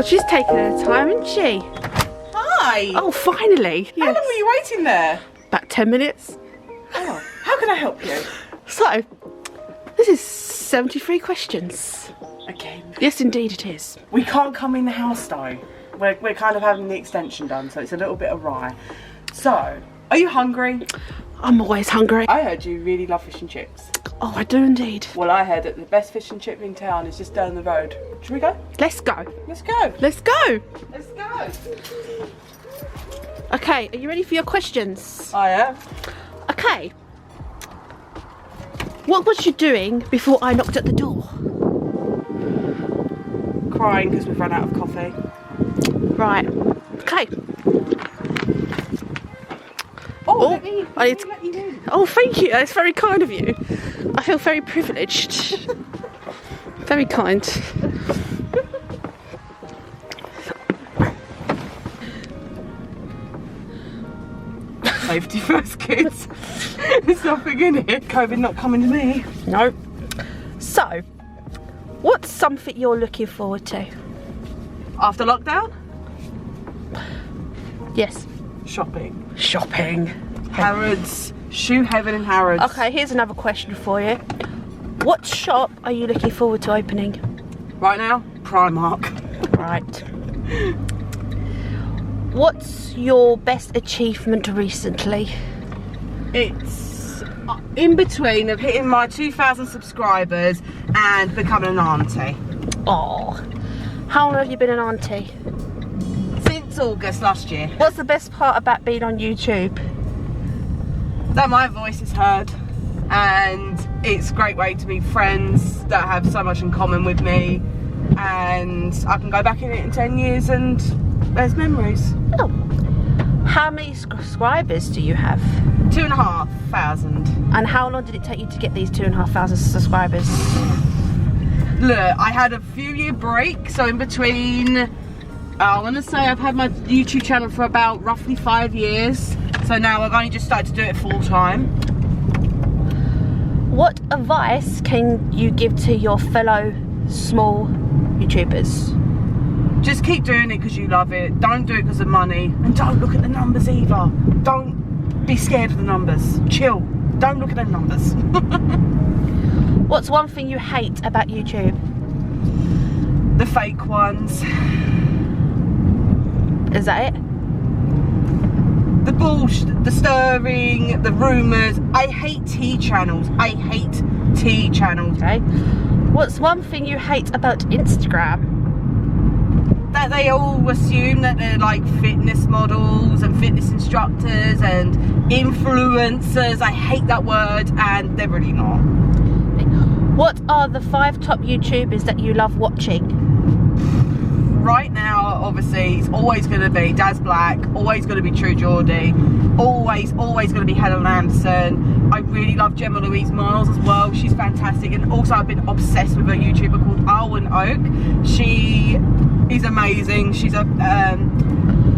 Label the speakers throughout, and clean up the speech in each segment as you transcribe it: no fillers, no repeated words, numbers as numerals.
Speaker 1: she's taking her time, isn't she?
Speaker 2: Hi.
Speaker 1: Oh, finally.
Speaker 2: How long were you waiting there?
Speaker 1: About 10 minutes.
Speaker 2: Oh, how can I help you?
Speaker 1: So, this is 73 questions.
Speaker 2: Again.
Speaker 1: Yes, indeed it is.
Speaker 2: We can't come in the house though. We're kind of having the extension done, so it's a little bit awry. So, are you hungry?
Speaker 1: I'm always hungry.
Speaker 2: I heard you really love fish and chips.
Speaker 1: Oh, I do indeed.
Speaker 2: Well, I heard that the best fish and chip in town is just down the road. Should we go?
Speaker 1: Let's go.
Speaker 2: Let's go.
Speaker 1: Let's go.
Speaker 2: Let's go.
Speaker 1: Okay, are you ready for your questions?
Speaker 2: I am.
Speaker 1: Okay. What was you doing before I knocked at the door?
Speaker 2: Crying because we've run out of coffee.
Speaker 1: Right. Okay.
Speaker 2: Oh,
Speaker 1: let me let you in. Oh, thank you. That's very kind of you. I feel very privileged. Very kind.
Speaker 2: Safety first, kids. There's nothing in here. COVID not coming to me.
Speaker 1: No. So, what's something you're looking forward to?
Speaker 2: After lockdown?
Speaker 1: Yes.
Speaker 2: Shopping.
Speaker 1: Shopping.
Speaker 2: Harrods. Shoe heaven in Harrods.
Speaker 1: Okay, here's another question for you. What shop are you looking forward to opening?
Speaker 2: Right now, Primark.
Speaker 1: Right. What's your best achievement recently?
Speaker 2: It's in between of hitting my 2,000 subscribers and becoming an auntie.
Speaker 1: Oh. How long have you been an auntie?
Speaker 2: Since August last year.
Speaker 1: What's the best part about being on YouTube?
Speaker 2: That my voice is heard, and it's a great way to meet friends that have so much in common with me, and I can go back in it in 10 years and there's memories.
Speaker 1: Oh. How many subscribers do you have?
Speaker 2: 2,500.
Speaker 1: And how long did it take you to get these 2,500 subscribers?
Speaker 2: Look, I had a few year break, so in between, I want to say I've had my YouTube channel for about roughly 5 years. So now I've only just started to do it full time.
Speaker 1: What advice can you give to your fellow small YouTubers?
Speaker 2: Just keep doing it because you love it. Don't do it because of money. And don't look at the numbers either. Don't be scared of the numbers. Chill. Don't look at the numbers.
Speaker 1: What's one thing you hate about YouTube?
Speaker 2: The fake ones.
Speaker 1: Is that it?
Speaker 2: The bullshit, the stirring, the rumours. I hate tea channels. I hate tea channels.
Speaker 1: Okay. What's one thing you hate about Instagram?
Speaker 2: That they all assume that they're like fitness models and fitness instructors and influencers. I hate that word, and they're really not.
Speaker 1: What are the 5 top YouTubers that you love watching?
Speaker 2: Right now, obviously, it's always going to be Daz Black, always going to be True Geordie, always going to be Helen Anderson. I really love Gemma Louise Miles as well. She's fantastic. And also, I've been obsessed with a YouTuber called Arwen Oak. She is amazing. She's a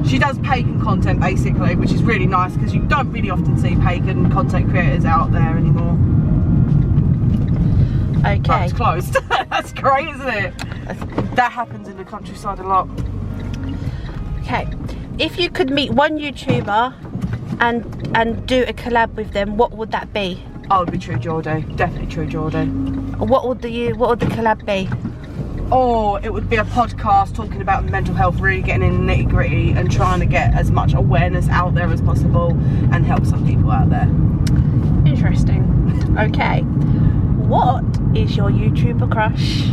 Speaker 2: she does pagan content basically, which is really nice because you don't really often see pagan content creators out there anymore.
Speaker 1: Okay.
Speaker 2: Oh, it's closed. That's great, isn't it? That happens in the countryside a lot.
Speaker 1: Okay. If you could meet one YouTuber and do a collab with them, what would that be?
Speaker 2: I would be True Geordie. Definitely True Geordie.
Speaker 1: What would the collab be?
Speaker 2: Or it would be a podcast talking about mental health, really getting in the nitty gritty and trying to get as much awareness out there as possible and help some people out there.
Speaker 1: Interesting. Okay. What is your YouTuber crush?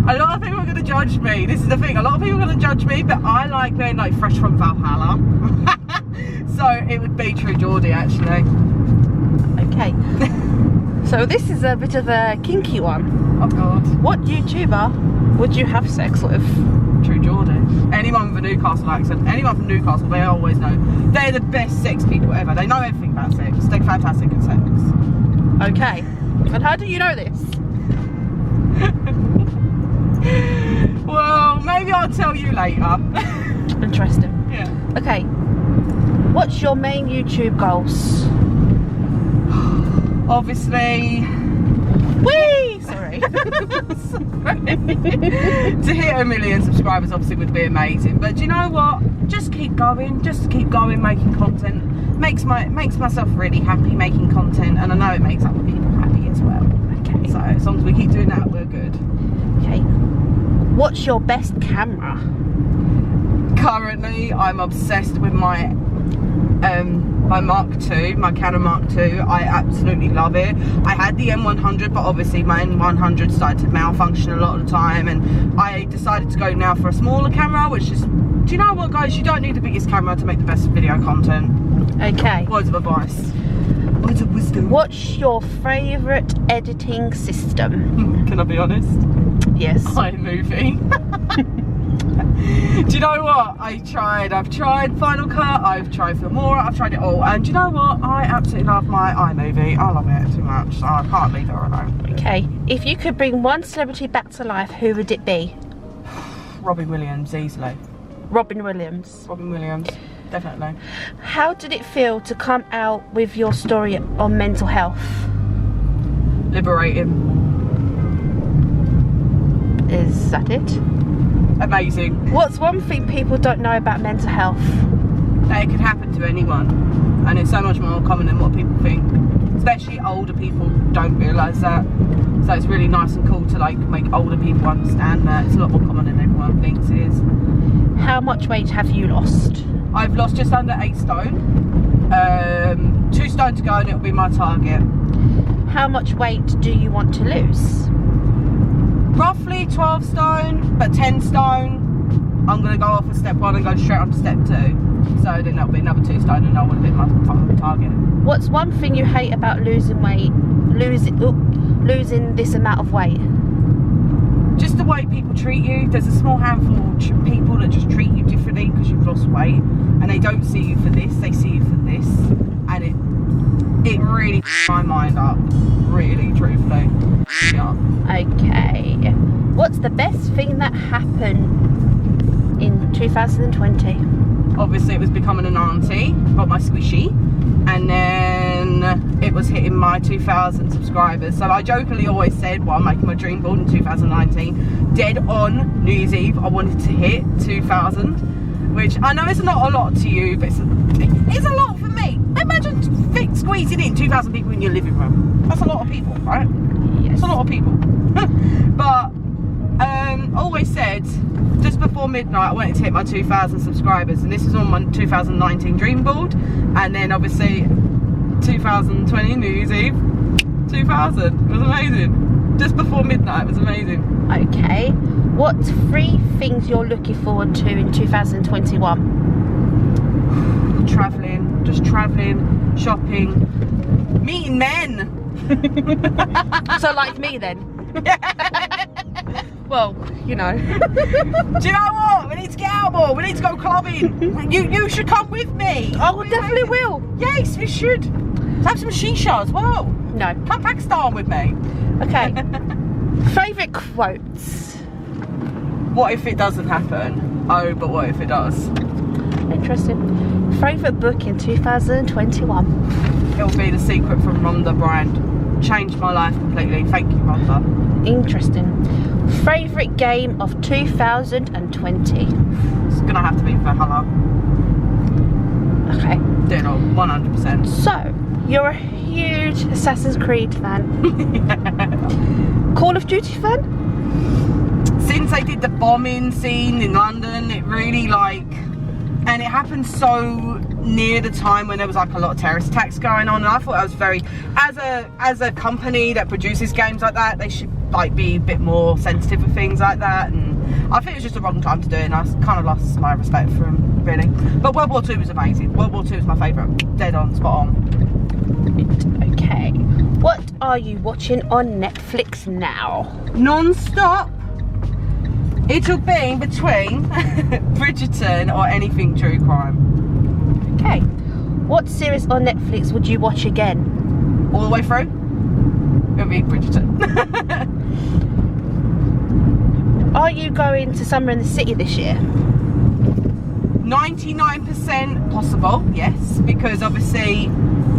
Speaker 2: A lot of people are going to judge me. This is the thing. A lot of people are going to judge me, but I like being like fresh from Valhalla. So it would be True Geordie actually.
Speaker 1: Okay. So this is a bit of a kinky one.
Speaker 2: Oh God.
Speaker 1: What YouTuber would you have sex with?
Speaker 2: True Geordie. Anyone with a Newcastle accent, anyone from Newcastle, they always know. They're the best sex people ever. They know everything about sex. They're fantastic at sex.
Speaker 1: Okay. And how do you know this?
Speaker 2: Well, maybe I'll tell you later.
Speaker 1: Interesting.
Speaker 2: Yeah.
Speaker 1: Okay. What's your main YouTube goals?
Speaker 2: Obviously.
Speaker 1: Whee! Sorry.
Speaker 2: To hit 1 million subscribers obviously would be amazing, but do you know what? Just keep going, making content. Makes myself really happy making content, and I know it makes other people happy as well.
Speaker 1: Okay.
Speaker 2: So as long as we keep doing that, we're good.
Speaker 1: Okay. What's your best camera?
Speaker 2: Currently, I'm obsessed with my Mark II, my Canon Mark II. I absolutely love it. I had the M100, but obviously my M100 started to malfunction a lot of the time, and I decided to go now for a smaller camera, which is, do you know what, guys? You don't need the biggest camera to make the best video content.
Speaker 1: Okay.
Speaker 2: Words of advice. Words of wisdom.
Speaker 1: What's your favourite editing system?
Speaker 2: Can I be honest?
Speaker 1: Yes.
Speaker 2: iMovie. Do you know what? I've tried Final Cut, I've tried Filmora, I've tried it all, and do you know what? I absolutely love my iMovie. I love it too much, so I can't leave it alone.
Speaker 1: Okay, if you could bring one celebrity back to life, who would it be?
Speaker 2: Robin Williams, easily.
Speaker 1: Robin Williams.
Speaker 2: Robin Williams, definitely.
Speaker 1: How did it feel to come out with your story on mental health?
Speaker 2: Liberating.
Speaker 1: Is that it?
Speaker 2: Amazing.
Speaker 1: What's one thing people don't know about mental health?
Speaker 2: That it could happen to anyone, and it's so much more common than what people think. Especially older people don't realise that. So it's really nice and cool to like make older people understand that it's a lot more common than everyone thinks it is.
Speaker 1: How much weight have you lost?
Speaker 2: I've lost just under 8 stone. 2 stone to go, and it'll be my target.
Speaker 1: How much weight do you want to lose?
Speaker 2: Roughly 12 stone, but 10 stone. I'm going to go off of step 1 and go straight on to step 2. So then that'll be another 2 stone, and I will hit my target.
Speaker 1: What's one thing you hate about losing weight? Losing this amount of weight?
Speaker 2: Just the way people treat you. There's a small handful of people that just treat you differently because you've lost weight, and they don't see you for this, they see you for this, and it really my mind up, really, truthfully. Yeah.
Speaker 1: Okay. What's the best thing that happened in 2020?
Speaker 2: Obviously it was becoming an auntie, got my squishy, and then it was hitting my 2,000 subscribers. So I jokingly always said, while making my dream board in 2019, dead on New Year's Eve, I wanted to hit 2,000, which I know is not a lot to you, but it's a lot for me. Imagine squeezing in 2,000 people in your living room. That's a lot of people, right?
Speaker 1: Yes.
Speaker 2: It's a lot of people. But always said, just before midnight I wanted to hit my 2,000 subscribers, and this is on my 2019 dream board, and then obviously 2020 New Year's Eve 2,000. It was amazing. Just before midnight, it was amazing.
Speaker 1: Okay. What's 3 things you're looking forward to in 2021?
Speaker 2: Travelling, just travelling, shopping, meeting men.
Speaker 1: So like me then? Well, you know.
Speaker 2: Do you know what? We need to get out more. We need to go clubbing. You should come with me.
Speaker 1: Oh, definitely will.
Speaker 2: Yes, we should. Let's have some shisha as well.
Speaker 1: No.
Speaker 2: Come Pakistan with me.
Speaker 1: Okay. Favourite quotes?
Speaker 2: What if it doesn't happen? Oh, but what if it does?
Speaker 1: Interesting. Favourite book in 2021?
Speaker 2: It'll be The Secret from Rhonda Brand. Changed my life completely. Thank you, Rhonda.
Speaker 1: Interesting. Favourite game of 2020?
Speaker 2: It's gonna have to be Valhalla.
Speaker 1: Okay.
Speaker 2: Dead on, 100%.
Speaker 1: So, you're a huge Assassin's Creed fan. Call of Duty fan?
Speaker 2: Since they did the bombing scene in London, it really and it happened so near the time when there was like a lot of terrorist attacks going on, and I thought I was very, as a company that produces games like that, they should like be a bit more sensitive with things like that, and I think it was just the wrong time to do it, and I kind of lost my respect for them, really. But World War II was amazing. World War II was my favourite. Dead on, spot on.
Speaker 1: Okay. What are you watching on Netflix now?
Speaker 2: Non-stop. It'll be between Bridgerton or anything true crime.
Speaker 1: Okay. What series on Netflix would you watch again?
Speaker 2: All the way through? It'll be Bridgerton.
Speaker 1: Are you going to Summer in the City this year?
Speaker 2: 99% possible, yes, because obviously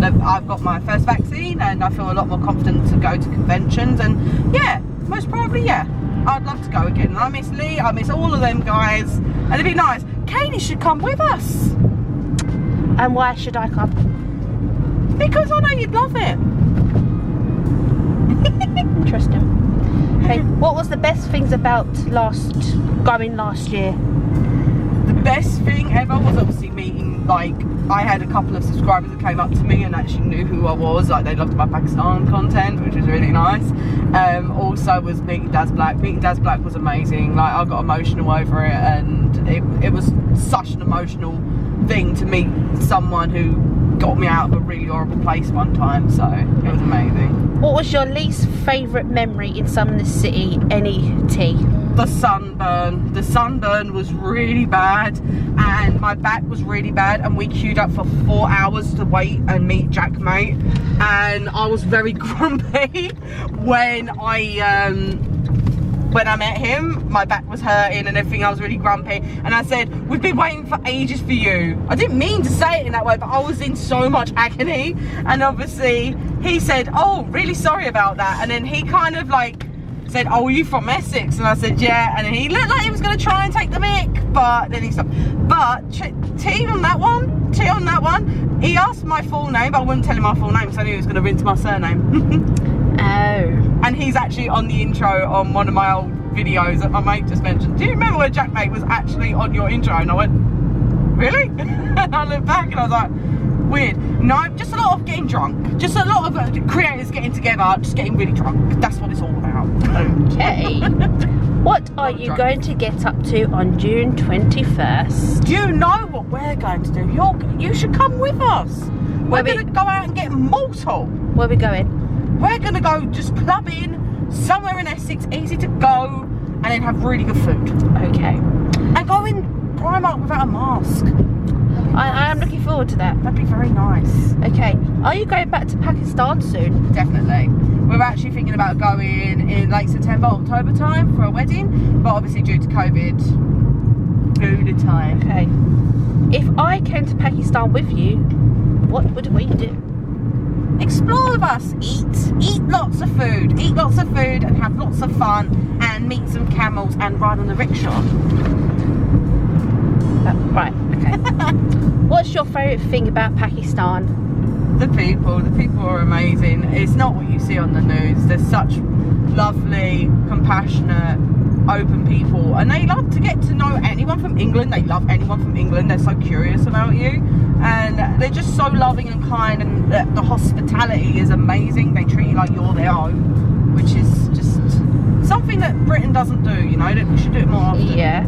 Speaker 2: I've got my first vaccine and I feel a lot more confident to go to conventions, and yeah, most probably, yeah. I'd love to go again. I miss Lee, I miss all of them guys, and it'd be nice. Kayleigh should come with us.
Speaker 1: And why should I come?
Speaker 2: Because I know you'd love it.
Speaker 1: Interesting. Okay, what was the best things about going last year?
Speaker 2: The best thing ever was obviously meeting, like, I had a couple of subscribers that came up to me and actually knew who I was. Like, they loved my Pakistan content, which was really nice. Also was meeting Daz Black. Meeting Daz Black was amazing. Like, I got emotional over it, and it was such an emotional thing to meet someone who got me out of a really horrible place one time, so it was amazing.
Speaker 1: What was your least favourite memory in Sumner City, NET?
Speaker 2: The sunburn. The sunburn was really bad, and my back was really bad, and we queued up for 4 hours to wait and meet Jack Mate, and I was very grumpy when I met him. My back was hurting and everything. I was really grumpy, and I said, we've been waiting for ages for you. I didn't mean to say it in that way, but I was in so much agony, and obviously he said, oh, really sorry about that, and then he kind of like said, oh, are you from Essex? And I said, yeah, and then he looked like he was going to try and take the mick, but then he stopped. But T on that one, he asked my full name, but I wouldn't tell him my full name because I knew he was going to rinse my surname.
Speaker 1: Oh.
Speaker 2: And he's actually on the intro on one of my old videos that my mate just mentioned. Do you remember when Jack Mate was actually on your intro? And I went, really? And I looked back and I was like, weird. No, just a lot of getting drunk. Just a lot of creators getting together, just getting really drunk. That's what it's all about.
Speaker 1: Okay. What are you going to get up to on June 21st?
Speaker 2: Do you know what we're going to do? You should come with us. We're going to go out and get mortal.
Speaker 1: Where are we going?
Speaker 2: We're going to go just clubbing somewhere in Essex, easy to go, and then have really good food.
Speaker 1: Okay.
Speaker 2: And go in Primark without a mask.
Speaker 1: I am looking forward to that.
Speaker 2: That'd be very nice.
Speaker 1: Okay. Are you going back to Pakistan soon?
Speaker 2: Definitely. We're actually thinking about going in late September, October time for a wedding, but obviously due to COVID, who the time.
Speaker 1: Okay. If I came to Pakistan with you, what would we do?
Speaker 2: Explore with us, eat lots of food, and have lots of fun, and meet some camels and ride on the rickshaw.
Speaker 1: Right, okay. What's your favourite thing about Pakistan?
Speaker 2: The people are amazing. It's not what you see on the news. They're such lovely, compassionate, open people, and they love to get to know anyone from England. They love anyone from England. They're so curious about you, and they're just so loving and kind, and the hospitality is amazing. They treat you like you're their own, which is just something that Britain doesn't do, you know, that we should do it more often.
Speaker 1: Yeah.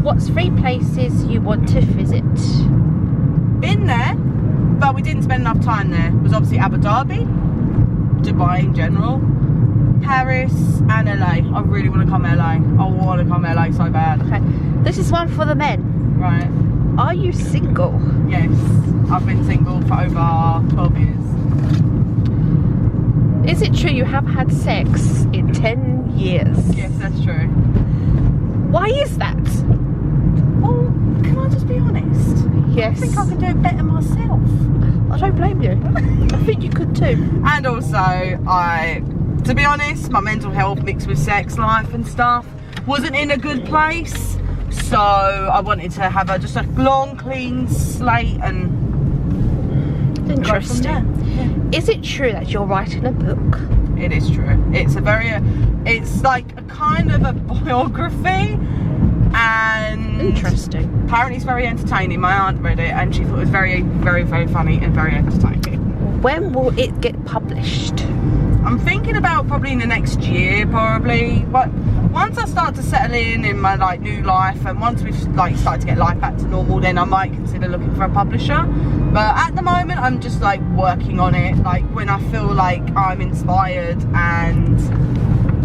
Speaker 1: What's 3 places you want to visit?
Speaker 2: Been there, but we didn't spend enough time there. It was obviously Abu Dhabi, Dubai in general, Paris and LA. I really want to come LA. I want to come LA so bad.
Speaker 1: Okay. This is one for the men.
Speaker 2: Right.
Speaker 1: Are you single?
Speaker 2: Yes. I've been single for over 12 years.
Speaker 1: Is it true you have had sex in 10 years?
Speaker 2: Yes, that's true.
Speaker 1: Why is that?
Speaker 2: Well, can I just be honest?
Speaker 1: Yes.
Speaker 2: I think I can do it better myself.
Speaker 1: I don't blame you. I think you could too.
Speaker 2: And also, to be honest, my mental health mixed with sex life and stuff wasn't in a good place. So I wanted to have just a long, clean slate and
Speaker 1: interesting.
Speaker 2: go from there. Yeah.
Speaker 1: Is it true that you're writing a book?
Speaker 2: It is true. It's it's like a kind of a biography, and
Speaker 1: interesting.
Speaker 2: Apparently it's very entertaining. My aunt read it and she thought it was very, very, very funny and very entertaining.
Speaker 1: When will it get published?
Speaker 2: I'm thinking about probably in the next year, probably. But once I start to settle in my like new life, and once we've like started to get life back to normal, then I might consider looking for a publisher. But at the moment, I'm just like working on it. Like when I feel like I'm inspired, and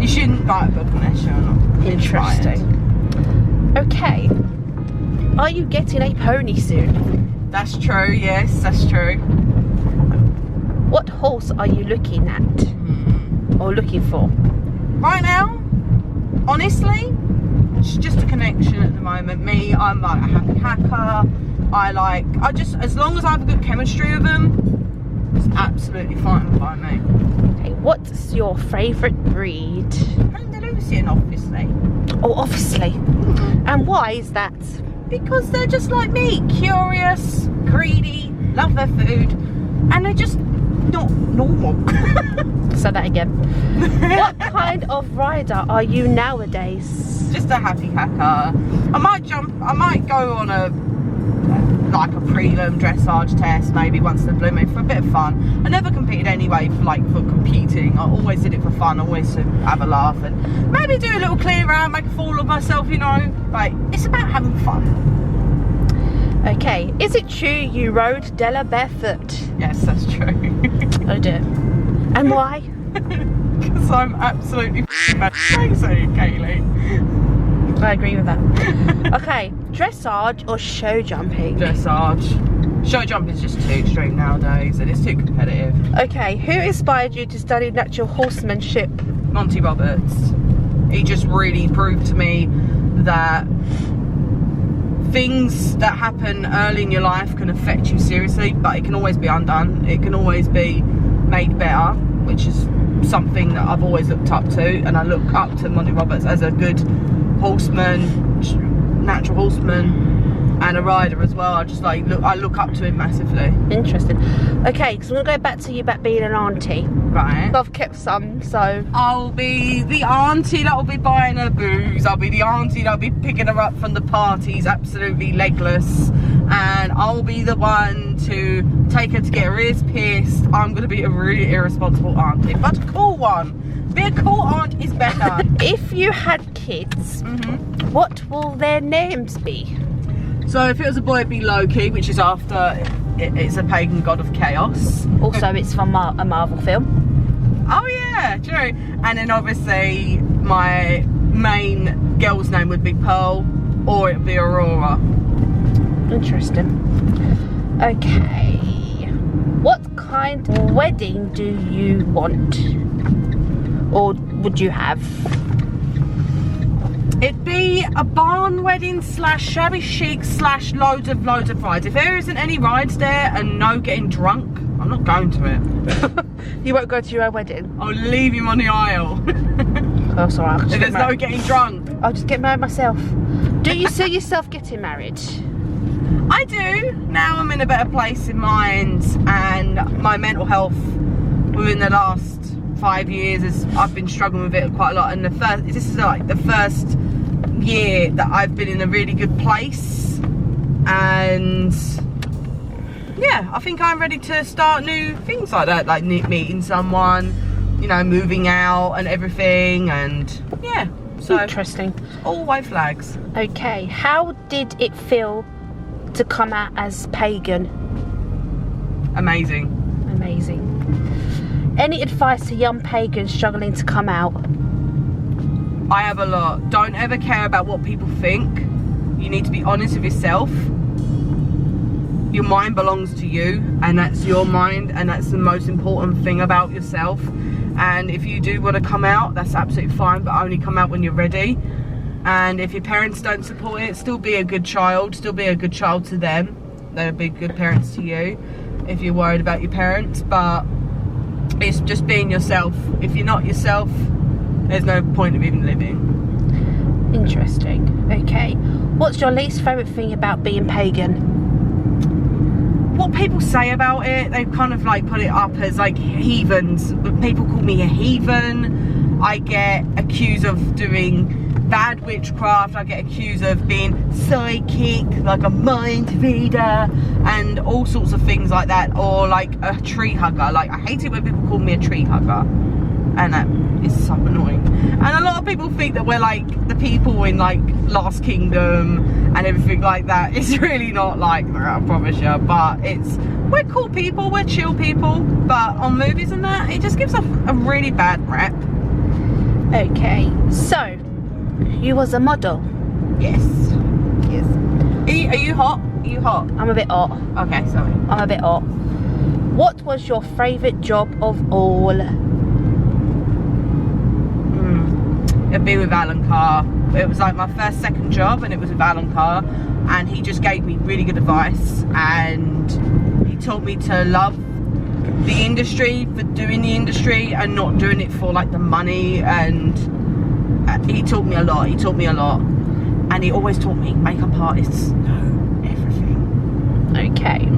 Speaker 2: you shouldn't write a book unless you're not
Speaker 1: interesting.
Speaker 2: Inspired.
Speaker 1: Okay. Are you getting a pony soon?
Speaker 2: That's true. Yes, that's true.
Speaker 1: What horse are you looking at or looking for?
Speaker 2: Right now, honestly, it's just a connection at the moment. Me, I'm like a happy hacker. As long as I have a good chemistry with them, it's absolutely fine by me.
Speaker 1: Okay, What's your favourite breed?
Speaker 2: Andalusian, obviously.
Speaker 1: Oh, obviously. And why is that?
Speaker 2: Because they're just like me, curious, greedy, love their food, and they're just not normal.
Speaker 1: Say that again. What kind of rider are you nowadays?
Speaker 2: Just a happy hacker. I might go on a prelim dressage test maybe once in a blue moon for a bit of fun. I never competed anyway for competing. I always did it for fun, always to have a laugh and maybe do a little clear round, make a fool of myself, you know. Like, it's about having fun.
Speaker 1: Okay, is it true you rode Della barefoot?
Speaker 2: Yes, that's true.
Speaker 1: Oh dear. And why?
Speaker 2: Because I'm absolutely crazy, Kayleigh.
Speaker 1: I agree with that. Okay, dressage or show jumping?
Speaker 2: Dressage. Show jumping is just too extreme nowadays and it's too competitive.
Speaker 1: Okay, who inspired you to study natural horsemanship?
Speaker 2: Monty Roberts. He just really proved to me that things that happen early in your life can affect you seriously, but it can always be undone. It can always be made better, which is something that I've always looked up to, and I look up to Monty Roberts as a good horseman, natural horseman, and a rider as well. I look up to him massively.
Speaker 1: Interesting. Okay, because I'm gonna go back to you about being an auntie.
Speaker 2: Right.
Speaker 1: I've kept some, so
Speaker 2: I'll be the auntie that'll be buying her booze. I'll be the auntie that'll be picking her up from the parties, absolutely legless, and I'll be the one to take her to get her ears pierced. I'm gonna be a really irresponsible auntie, but a cool one. Be a cool aunt is better.
Speaker 1: If you had kids, what will their names be?
Speaker 2: So if it was a boy, it'd be Loki, which is after it's a pagan god of chaos.
Speaker 1: Also, it's from a Marvel film.
Speaker 2: Oh yeah, true. And then obviously my main girl's name would be Pearl, or it'd be Aurora.
Speaker 1: Interesting. Okay. What kind of wedding do you want? Or would you have?
Speaker 2: It'd be a barn wedding / shabby chic / loads of rides. If there isn't any rides there and no getting drunk, I'm not going to it.
Speaker 1: You won't go to your own wedding?
Speaker 2: I'll leave him on the aisle.
Speaker 1: Oh, sorry.
Speaker 2: If there's no getting drunk.
Speaker 1: I'll just get married myself. Do you see yourself getting married?
Speaker 2: I do. Now I'm in a better place in mind, and my mental health within the last 5 years I've been struggling with it quite a lot, and this is like the first year that I've been in a really good place, and yeah, I think I'm ready to start new things like that, like meeting someone, you know, moving out and everything, and yeah, so
Speaker 1: interesting.
Speaker 2: All white flags.
Speaker 1: Okay, how did it feel to come out as pagan?
Speaker 2: Amazing.
Speaker 1: Amazing. Any advice to young pagans struggling to come out?
Speaker 2: I have a lot. Don't ever care about what people think. You need to be honest with yourself. Your mind belongs to you, and that's your mind, and that's the most important thing about yourself. And if you do want to come out, that's absolutely fine, but only come out when you're ready. And if your parents don't support it, still be a good child. Still be a good child to them. They'll be good parents to you if you're worried about your parents. But it's just being yourself. If you're not yourself, there's no point of even living.
Speaker 1: Interesting. Okay. What's your least favourite thing about being pagan?
Speaker 2: What people say about it, they kind of like put it up as like heathens. People call me a heathen. I get accused of doing bad witchcraft. I get accused of being psychic, like a mind reader, and all sorts of things like that, or like a tree hugger. Like, I hate it when people call me a tree hugger, and that is so annoying. And a lot of people think that we're like the people in like Last Kingdom and everything like that. It's really not like that, I promise you. But we're cool people, we're chill people, but on movies and that, it just gives us a really bad rap.
Speaker 1: Okay, so you was a model?
Speaker 2: Yes. Yes. Are you hot? Are you hot?
Speaker 1: I'm a bit hot.
Speaker 2: Okay, sorry.
Speaker 1: I'm a bit hot. What was your favourite job of all?
Speaker 2: It'd be with Alan Carr. It was like my second job, and it was with Alan Carr, and he just gave me really good advice, and he taught me to love the industry for doing the industry and not doing it for like the money. And he taught me a lot. And he always taught me makeup artists know everything.
Speaker 1: Okay.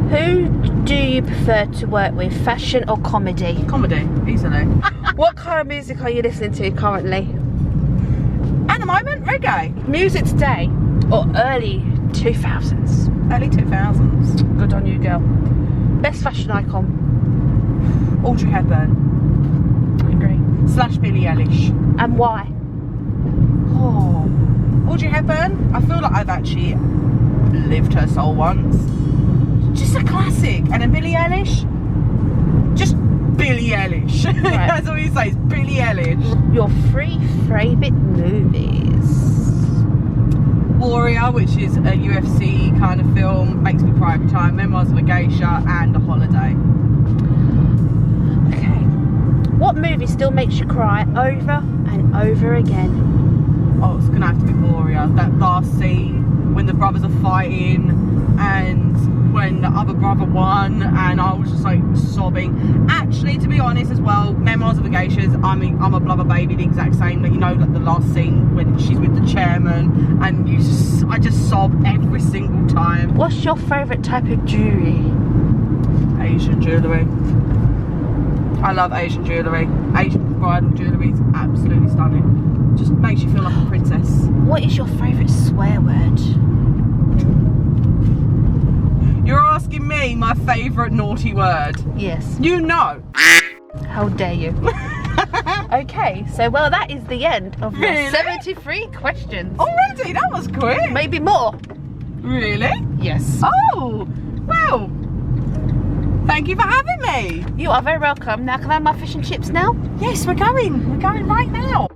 Speaker 1: Who do you prefer to work with, fashion or comedy?
Speaker 2: Comedy, easily.
Speaker 1: What kind of music are you listening to currently?
Speaker 2: At the moment, reggae.
Speaker 1: Music today or early 2000s?
Speaker 2: Early 2000s.
Speaker 1: Good on you, girl. Best fashion icon?
Speaker 2: Audrey Hepburn.
Speaker 1: I agree.
Speaker 2: / Billie Eilish.
Speaker 1: And why?
Speaker 2: Oh, Audrey Hepburn. I feel like I've actually lived her soul once. Just a classic. And then Billie Eilish. Just Billie Eilish.
Speaker 1: Right.
Speaker 2: That's all you say. It's Billie Eilish.
Speaker 1: Your 3 favourite movies?
Speaker 2: Warrior, which is a UFC kind of film, makes me cry every time. Memoirs of a Geisha and A Holiday.
Speaker 1: Okay. What movie still makes you cry over and over again?
Speaker 2: Oh, it's gonna have to be Warrior. That last scene when the brothers are fighting and when the other brother won, and I was just like sobbing. Actually, to be honest as well, Memoirs of a Geisha, I mean, I'm a blubber baby, the exact same. But you know, like the last scene when she's with the chairman, and I just sob every single time.
Speaker 1: What's your favourite type of jewellery?
Speaker 2: Asian jewellery. I love Asian jewellery. Asian bridal jewellery is absolutely stunning. Just makes you feel like a princess.
Speaker 1: What is your favourite swear word?
Speaker 2: You're asking me my favourite naughty word.
Speaker 1: Yes.
Speaker 2: You know.
Speaker 1: How dare you? Okay, so well, that is the end of your
Speaker 2: Really?
Speaker 1: 73 questions.
Speaker 2: Already? That was quick.
Speaker 1: Maybe more.
Speaker 2: Really?
Speaker 1: Yes.
Speaker 2: Oh, well. Thank you for having me.
Speaker 1: You are very welcome. Now can I have my fish and chips now?
Speaker 2: Yes, we're going right now.